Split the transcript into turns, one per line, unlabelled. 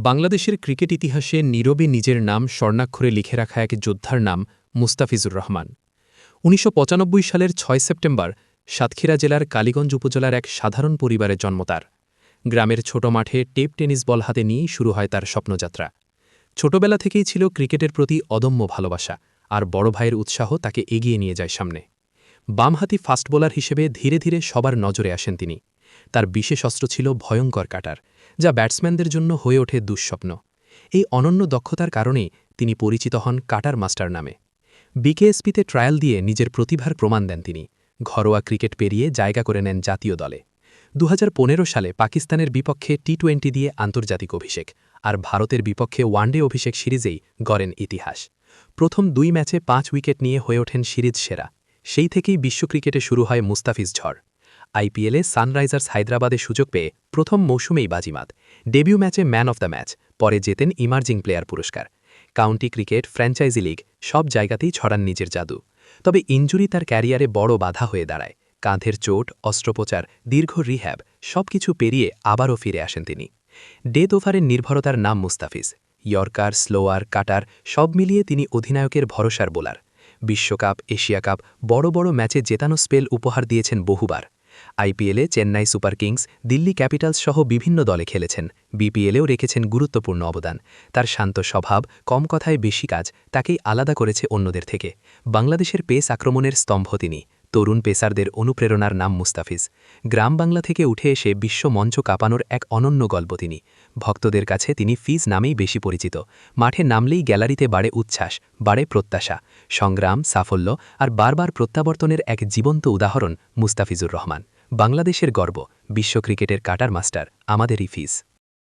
বাংলাদেশের ক্রিকেট ইতিহাসে নীরবে নিজের নাম স্বর্ণাক্ষরে লিখে রাখা এক যোদ্ধার নাম মুস্তাফিজুর রহমান। ১৯৯৫ সালের ৬ সেপ্টেম্বর সাতক্ষীরা জেলার কালীগঞ্জ উপজেলার এক সাধারণ পরিবারে জন্ম তার। গ্রামের ছোট মাঠে টেপ টেনিস বল হাতে নিয়েই শুরু হয় তার স্বপ্নযাত্রা। ছোটবেলা থেকেই ছিল ক্রিকেটের প্রতি অদম্য ভালোবাসা, আর বড় ভাইয়ের উৎসাহ তাকে এগিয়ে নিয়ে যায় সামনে। বামহাতি ফাস্ট বোলার হিসেবে ধীরে ধীরে সবার নজরে আসেন তিনি। তার বিশেষ অস্ত্র ছিল ভয়ঙ্কর কাটার, যা ব্যাটসম্যানদের জন্য হয়ে ওঠে দুঃস্বপ্ন। এই অনন্য দক্ষতার কারণেই তিনি পরিচিত হন কাটার মাস্টার নামে। বিকেএসপিতে ট্রায়াল দিয়ে নিজের প্রতিভার প্রমাণ দেন তিনি। ঘরোয়া ক্রিকেট পেরিয়ে জায়গা করে নেন জাতীয় দলে। ২০১৫ সালে পাকিস্তানের বিপক্ষে টি-20 দিয়ে আন্তর্জাতিক অভিষেক, আর ভারতের বিপক্ষে ওয়ানডে অভিষেক সিরিজেই গড়েন ইতিহাস। প্রথম ২ ম্যাচে ৫ উইকেট নিয়ে হয়ে ওঠেন সিরিজ সেরা। সেই থেকেই বিশ্ব ক্রিকেটে শুরু হয় মুস্তাফিজ ঝড়। আইপিএলে সানরাইজার্স হায়দ্রাবাদে সুযোগ পেয়ে প্রথম মৌসুমেই বাজিমাত। ডেবিউ ম্যাচে ম্যান অফ দ্য ম্যাচ, পরে জেতেন ইমার্জিং প্লেয়ার পুরস্কার। কাউন্টি ক্রিকেট, ফ্র্যাঞ্চাইজি লিগ সব জায়গাতেই ছড়ান নিজের জাদু। তবে ইনজুরি তার ক্যারিয়ারে বড় বাধা হয়ে দাঁড়ায়। কাঁধের চোট, অস্ত্রোপচার, দীর্ঘ রিহ্যাব সবকিছু পেরিয়ে আবারও ফিরে আসেন তিনি। ডেথ ওভারের নির্ভরতার নাম মুস্তাফিজ। ইয়র্কার, স্লোয়ার, কাটার সব মিলিয়ে তিনি অধিনায়কের ভরসার বোলার। বিশ্বকাপ, এশিয়া কাপ বড় বড় ম্যাচে জেতানো স্পেল উপহার দিয়েছেন বহুবার। আইপিএলে Chennai Super Kings, Delhi Capitals সহ বিভিন্ন দলে খেলেছেন। বিপিএলেও রেখেছেন গুরুত্বপূর্ণ অবদান। তার শান্ত স্বভাব, কম কথায় বেশি কাজ তাকেই আলাদা করেছে অন্যদের থেকে। বাংলাদেশের পেস আক্রমণের স্তম্ভ তিনি। তরুণ পেসারদের অনুপ্রেরণার নাম মুস্তাফিজ। গ্রাম বাংলা থেকে উঠে এসে বিশ্ব মঞ্চ কাঁপানোর এক অনন্য গল্প তিনি। ভক্তদের কাছে তিনি ফিজ নামেই বেশি পরিচিত। মাঠে নামলেই গ্যালারিতে বাড়ে উচ্ছ্বাস, বাড়ে প্রত্যাশা। সংগ্রাম, সাফল্য আর বারবার প্রত্যাবর্তনের এক জীবন্ত উদাহরণ মুস্তাফিজুর রহমান। বাংলাদেশের গর্ব, বিশ্ব ক্রিকেটের কাটার মাস্টার, আমাদেরই ফিজ।